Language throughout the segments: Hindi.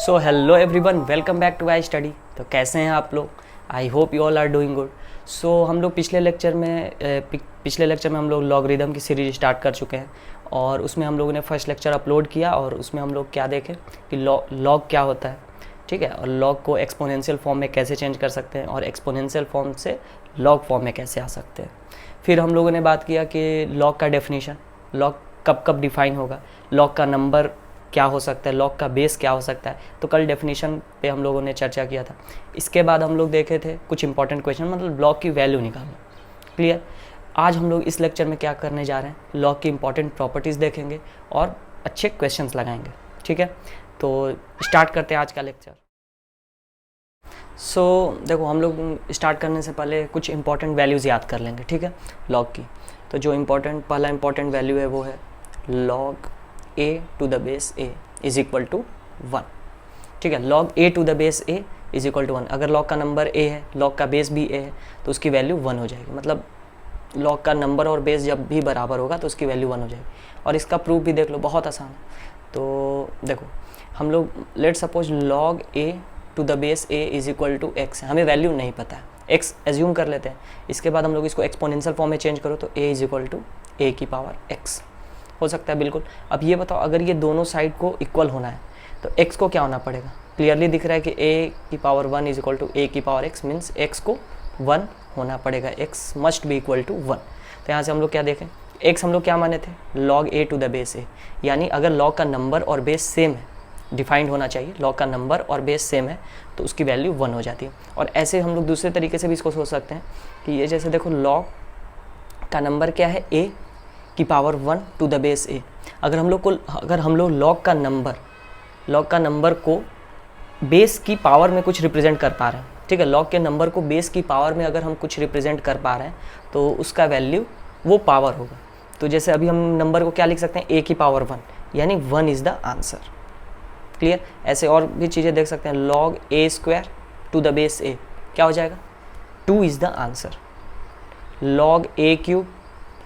So hello everyone, welcome back to I study. तो कैसे हैं आप लोग? I hope you all are doing good. So हम लोग पिछले लेक्चर में हम लोग लॉगरिदम की सीरीज स्टार्ट कर चुके हैं और उसमें हम लोगों ने फर्स्ट लेक्चर अपलोड किया और उसमें हम लोग क्या देखें कि लॉग क्या होता है, ठीक है, और लॉग को एक्सपोनेंशियल फॉर्म में कैसे चेंज कर सकते हैं और एक्सपोनेंशियल फॉर्म से लॉग फॉर्म में कैसे आ सकते हैं। फिर हम लोगों ने बात किया कि लॉग का डेफिनेशन, लॉग कब कब डिफाइन होगा, लॉग का नंबर क्या हो सकता है, लॉग का बेस क्या हो सकता है। तो कल डेफिनेशन पे हम लोगों ने चर्चा किया था। इसके बाद हम लोग देखे थे कुछ इंपॉर्टेंट क्वेश्चन, मतलब लॉग की वैल्यू निकालना। क्लियर? आज हम लोग इस लेक्चर में क्या करने जा रहे हैं, लॉग की इंपॉर्टेंट प्रॉपर्टीज़ देखेंगे और अच्छे क्वेश्चंस लगाएंगे, ठीक है। तो स्टार्ट करते हैं आज का लेक्चर। देखो, हम लोग स्टार्ट करने से पहले कुछ इंपॉर्टेंट वैल्यूज़ याद कर लेंगे, ठीक है, लॉग की। तो जो पहला इंपॉर्टेंट वैल्यू है वो है log a to the base a is equal to 1, ठीक है। log a to the base a is equal to 1। अगर log का नंबर a है, log का बेस भी a है, तो उसकी वैल्यू 1 हो जाएगी। मतलब log का नंबर और बेस जब भी बराबर होगा तो उसकी वैल्यू 1 हो जाएगी। और इसका प्रूफ भी देख लो, बहुत आसान है। तो देखो, हम लोग let suppose log a to the base a is equal to x है, हमें वैल्यू नहीं पता है, x एज्यूम कर लेते हैं। इसके बाद हम लोग इसको एक्सपोनेंशियल फॉर्म में चेंज करो तो a is equal to a की पावर x हो सकता है, बिल्कुल। अब ये बताओ, अगर ये दोनों साइड को इक्वल होना है तो x को क्या होना पड़ेगा? क्लियरली दिख रहा है कि a की power 1 is equal to a की पावर x, मीन्स x को 1 होना पड़ेगा, x must be equal to 1। तो यहाँ से हम लोग क्या देखें, x हम लोग क्या माने थे, log a to the base a, यानी अगर log का नंबर और बेस सेम है, डिफाइंड होना चाहिए, log का नंबर और बेस सेम है तो उसकी वैल्यू 1 हो जाती है। और ऐसे हम लोग दूसरे तरीके से भी इसको सोच सकते हैं कि ये जैसे देखो, log का नंबर क्या है, a की power 1 to the base a। अगर हम लोग log का नंबर को बेस की पावर में कुछ रिप्रेजेंट कर पा रहे हैं, ठीक है, log के नंबर को बेस की पावर में अगर हम कुछ रिप्रेजेंट कर पा रहे हैं तो उसका वैल्यू वो पावर होगा। तो जैसे अभी हम नंबर को क्या लिख सकते हैं, a की पावर 1, यानी 1 इज़ द आंसर। क्लियर? ऐसे और भी चीज़ें देख सकते हैं, log a square to the base a क्या हो जाएगा, 2 is the answer. log a cube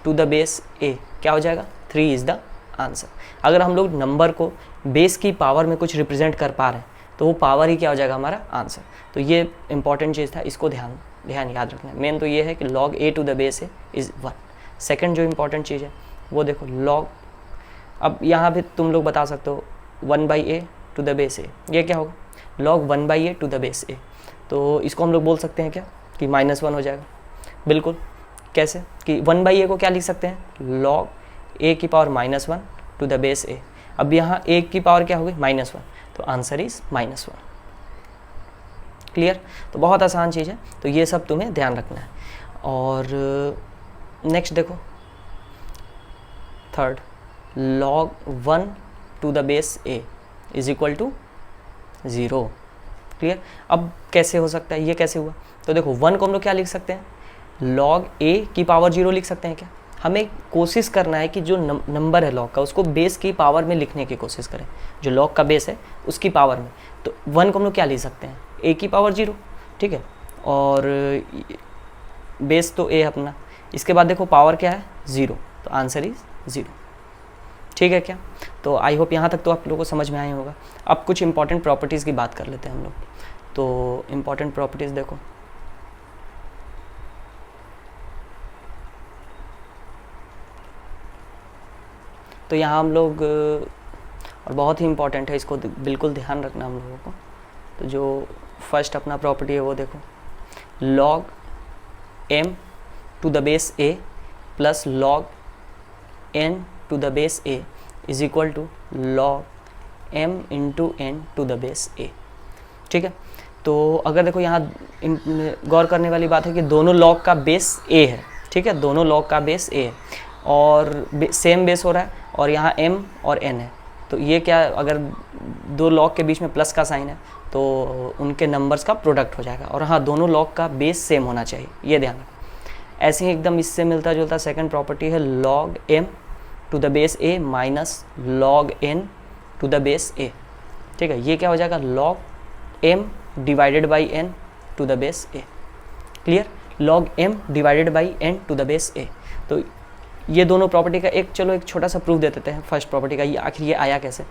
to the base a क्या हो जाएगा, 3 इज़ द आंसर। अगर हम लोग नंबर को बेस की पावर में कुछ रिप्रेजेंट कर पा रहे हैं तो वो पावर ही क्या हो जाएगा, हमारा आंसर। तो ये इंपॉर्टेंट चीज़ था, इसको ध्यान याद रखना है। मेन तो ये है कि log a to the base a is 1। Second जो इंपॉर्टेंट चीज़ है वो देखो, log, अब यहाँ भी तुम लोग बता सकते हो 1/a to the base a, ये क्या होगा, log 1/a to the base a। तो इसको हम लोग बोल सकते हैं क्या कि -1 हो जाएगा, बिल्कुल। कैसे कि 1/a को क्या लिख सकते हैं, log a की power -1 to the base a। अब यहाँ a की पावर क्या होगी, -1, तो आंसर इज -1। क्लियर? तो बहुत आसान चीज़ है, तो ये सब तुम्हें ध्यान रखना है। और नेक्स्ट देखो, third, log 1 to the base a is equal to 0। Clear? अब कैसे हो सकता है, ये कैसे हुआ? तो देखो, 1 को हम लोग क्या लिख सकते हैं, log a की पावर 0 लिख सकते हैं क्या? हमें कोशिश करना है कि जो नंबर है log का, उसको बेस की पावर में लिखने की कोशिश करें, जो log का बेस है उसकी पावर में। तो 1 को हम लोग क्या लिख सकते हैं, a की पावर 0, ठीक है, और बेस तो a है अपना। इसके बाद देखो पावर क्या है, 0, तो आंसर इज 0। ठीक है क्या? तो आई होप यहाँ तक तो आप लोगों को समझ में आया होगा। अब कुछ इंपॉर्टेंट प्रॉपर्टीज़ की बात कर लेते हैं हम लोग। तो इंपॉर्टेंट प्रॉपर्टीज़ देखो, तो यहाँ हम लोग, और बहुत ही इंपॉर्टेंट है, इसको बिल्कुल ध्यान रखना हम लोगों को। तो जो फर्स्ट अपना प्रॉपर्टी है वो देखो, log m to the base a plus log n to the base a is equal to log m into n to the base a। ठीक है? तो अगर देखो, यहाँ गौर करने वाली बात है कि दोनों log का बेस a है, ठीक है, दोनों log का बेस a है और सेम बेस हो रहा है, और यहाँ m और n है। तो ये क्या, अगर दो log के बीच में प्लस का साइन है तो उनके नंबर्स का प्रोडक्ट हो जाएगा। और हाँ, दोनों log का बेस सेम होना चाहिए, ये ध्यान रखो। ऐसे ही एकदम इससे मिलता जुलता सेकंड प्रॉपर्टी है log m to the base a minus log n to the base a। ठीक है, ये क्या हो जाएगा, log m divided by n to the base a। Clear? log m divided by n to the base a। तो ये दोनों प्रॉपर्टी का एक छोटा सा प्रूफ दे देते हैं फर्स्ट प्रॉपर्टी का, ये आखिर ये आया कैसे।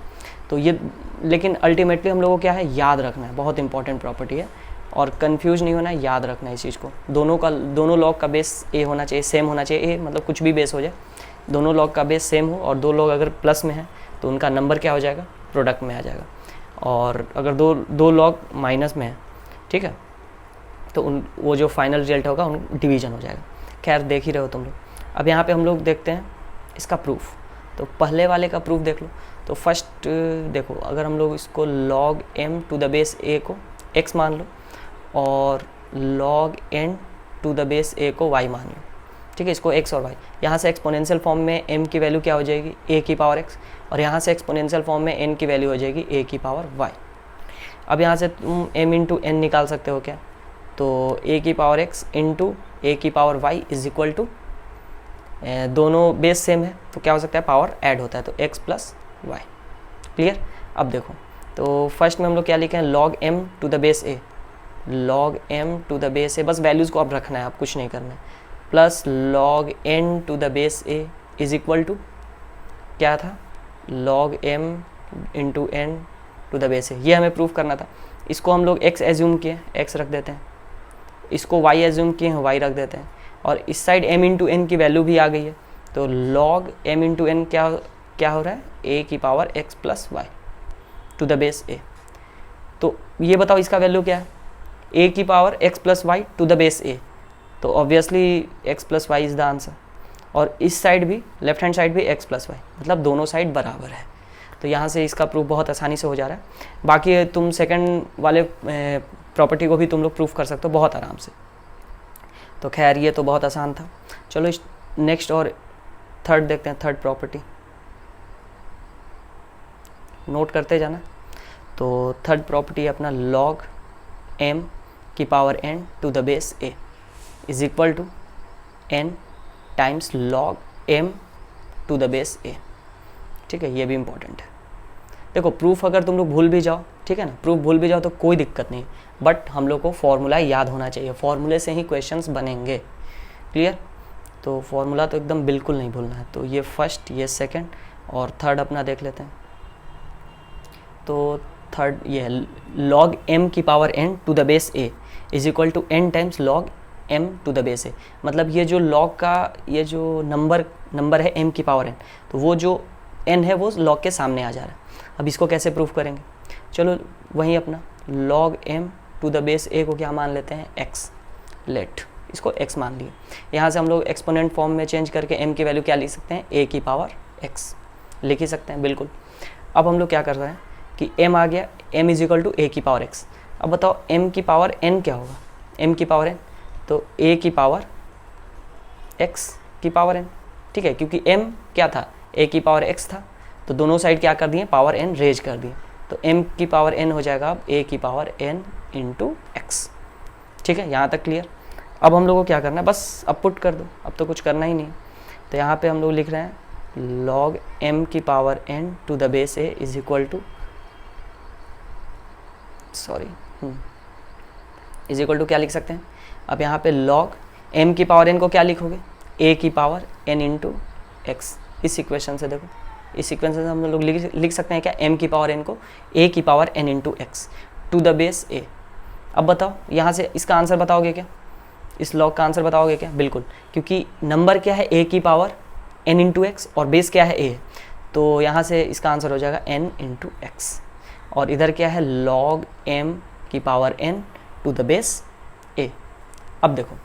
तो ये लेकिन अल्टीमेटली हम लोगों को क्या है, याद रखना है, बहुत इंपॉर्टेंट प्रॉपर्टी है और कंफ्यूज नहीं होना है, याद रखना है इस चीज़ को। दोनों लॉग का बेस ए होना चाहिए, सेम होना चाहिए। ए मतलब कुछ भी बेस हो जाए, दोनों लॉग का बेस सेम हो, और दो लॉग अगर प्लस में है तो उनका नंबर क्या हो जाएगा, प्रोडक्ट में आ जाएगा। और अगर दो लॉग माइनस में है, ठीक है, तो वो जो फाइनल रिजल्ट होगा उन डिवीजन हो जाएगा। खैर देख ही रहे हो तुम लोग। अब यहाँ पे हम लोग देखते हैं इसका प्रूफ। तो पहले वाले का प्रूफ देख लो। तो फर्स्ट देखो, अगर हम लोग इसको log m to the base a को x मान लो और log n to the base a को y मान लो, ठीक है, इसको x और y। यहाँ से एक्सपोनेंशियल फॉर्म में m की वैल्यू क्या हो जाएगी, a की पावर x, और यहाँ से एक्सपोनेंशियल फॉर्म में n की वैल्यू हो जाएगी a की पावर y। अब यहाँ से तुम m इंटू n निकाल सकते हो क्या, तो a की पावर x इंटू a की power y is equal to, दोनों बेस सेम है तो क्या हो सकता है, पावर ऐड होता है, तो x प्लस वाई। क्लियर। अब देखो, तो फर्स्ट में हम लोग क्या लिखे हैं, log m to the base a, log m to the base a, बस वैल्यूज़ को अब रखना है, आप कुछ नहीं करना है, plus log n to the base a is equal to क्या था, log m into n to the base a। ये हमें प्रूफ करना था। इसको हम लोग x एज्यूम किए, x रख देते हैं, इसको y एज्यूम किए हैं, y रख देते हैं, और इस साइड m इंटू n की वैल्यू भी आ गई है, तो log m इंटू n क्या हो रहा है, a की power x plus Y to the base a। तो ये बताओ इसका वैल्यू क्या है, a की power x plus Y to the base a, तो obviously x plus Y is the answer. और इस साइड भी, लेफ्ट हैंड साइड भी x प्लस वाई, मतलब दोनों साइड बराबर है। तो यहाँ से इसका प्रूफ बहुत आसानी से हो जा रहा है। बाकी तुम सेकंड वाले प्रॉपर्टी को भी तुम लोग प्रूफ कर सकते हो बहुत आराम से। तो खैर ये तो बहुत आसान था। चलो नेक्स्ट और थर्ड देखते हैं, थर्ड प्रॉपर्टी नोट करते जाना। तो थर्ड प्रॉपर्टी अपना log m की power n to the base a is equal to n times log m to the base a। ठीक है, ये भी इंपॉर्टेंट है। देखो प्रूफ अगर तुम लोग भूल भी जाओ, ठीक है ना, प्रूफ भूल भी जाओ तो कोई दिक्कत नहीं, बट हम लोग को फॉर्मूला याद होना चाहिए, फॉर्मूले से ही क्वेश्चंस बनेंगे। क्लियर। तो फॉर्मूला तो एकदम बिल्कुल नहीं भूलना है। तो ये फर्स्ट, ये सेकंड और थर्ड अपना देख लेते हैं। तो थर्ड ये है log m की power n to the base a is equal to n times log m to the base a। मतलब ये जो log का ये जो नंबर है m की पावर n, तो वो जो n है वो log के सामने आ जा रहा है। अब इसको कैसे प्रूफ करेंगे, चलो वहीं अपना log m to the base a को क्या मान लेते हैं, x, लेट इसको x मान लिए। यहाँ से हम लोग एक्सपोनेंट फॉर्म में चेंज करके m की वैल्यू क्या लिख सकते हैं, a की पावर x लिख ही सकते हैं, बिल्कुल। अब हम लोग क्या कर रहे हैं कि m आ गया, m is equal to a की पावर x। अब बताओ m की पावर n क्या होगा, m की पावर n, तो a की पावर x की पावर n, ठीक है, क्योंकि m क्या था, a की पावर x था, तो दोनों साइड क्या कर दिए, पावर n रेज कर दिए, तो m की पावर n हो जाएगा अब a की पावर n इंटू x। ठीक है, यहाँ तक क्लियर। अब हम लोग को क्या करना है, बस अब पुट कर दो, अब तो कुछ करना ही नहीं। तो यहाँ पे हम लोग लिख रहे हैं log m की power n to the base a is equal to, is equal to क्या लिख सकते हैं। अब यहाँ पे log m की पावर n को क्या लिखोगे, a की पावर n इंटू x। इस इक्वेशन से देखो, इस इक्वेशन से हम लोग लिख सकते हैं क्या, m की पावर n को a की power n into x to the base a। अब बताओ यहाँ से इसका आंसर बताओगे क्या, इस log का आंसर बताओगे क्या, बिल्कुल, क्योंकि नंबर क्या है a की पावर n इंटू x और बेस क्या है a, तो यहाँ से इसका आंसर हो जाएगा n इंटू x। और इधर क्या है, log m की power n to the base a। अब देखो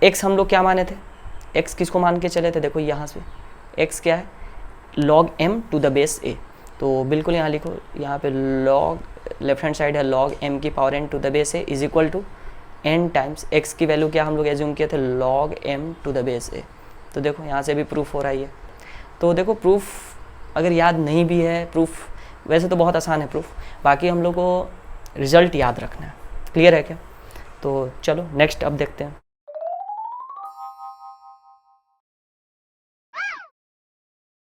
x हम लोग क्या माने थे, x किसको मान के चले थे, देखो यहाँ से x क्या है, log m to the base a। तो बिल्कुल यहाँ लिखो, यहाँ पे log लेफ्ट हैंड साइड है log m की power n to the base a is equal to n times x की वैल्यू क्या हम लोग एज्यूम किए थे, log m to the base a। तो देखो यहाँ से भी प्रूफ हो रहा है। तो देखो प्रूफ अगर याद नहीं भी है, प्रूफ वैसे तो बहुत आसान है प्रूफ, बाकी हम लोग को रिजल्ट याद रखना है। क्लियर है क्या। तो चलो नेक्स्ट अब देखते हैं।